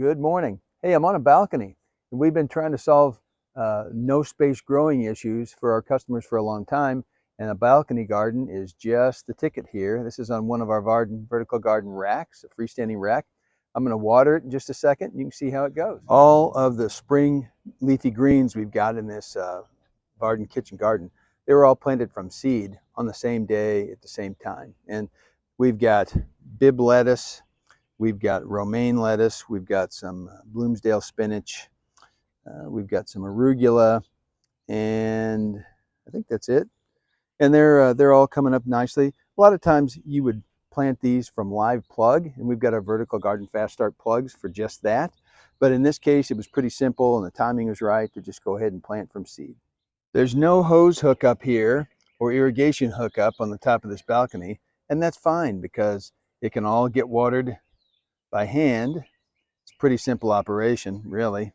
Good morning. Hey, I'm on a balcony, and we've been trying to solve no space growing issues for our customers for a long time, and a balcony garden is just the ticket here. This is on one of our vertical garden racks, a freestanding rack. I'm going to water it in just a second, and you can see how it goes. All of the spring leafy greens we've got in this kitchen garden, they were all planted from seed on the same day at the same time. And we've got Bibb lettuce, we've got romaine lettuce, we've got some Bloomsdale spinach, we've got some arugula, and I think that's it. And they're all coming up nicely. A lot of times you would plant these from live plug, and we've got our vertical garden fast start plugs for just that. But in this case, it was pretty simple, and the timing was right to just go ahead and plant from seed. There's no hose hookup here or irrigation hookup on the top of this balcony, and that's fine because it can all get watered by hand. It's a pretty simple operation, really.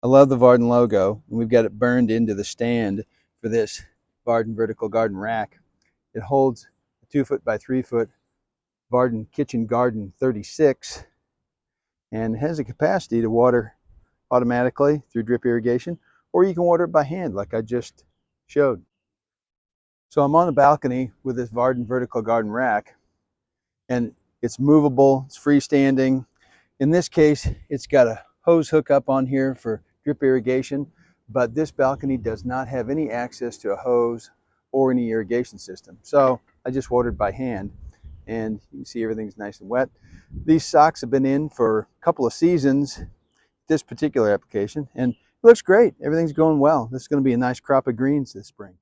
I love the Vardon logo, and we've got it burned into the stand for this Vardon vertical garden rack. It holds a 2 foot by 3 foot Vardon Kitchen Garden 36 and has a capacity to water automatically through drip irrigation, or you can water it by hand like I just showed. So I'm on the balcony with this Vardon vertical garden rack, and it's movable, it's freestanding. In this case, it's got a hose hookup on here for drip irrigation, but this balcony does not have any access to a hose or any irrigation system. So I just watered by hand, and you can see everything's nice and wet. These socks have been in for a couple of seasons, this particular application, and it looks great. Everything's going well. This is going to be a nice crop of greens this spring.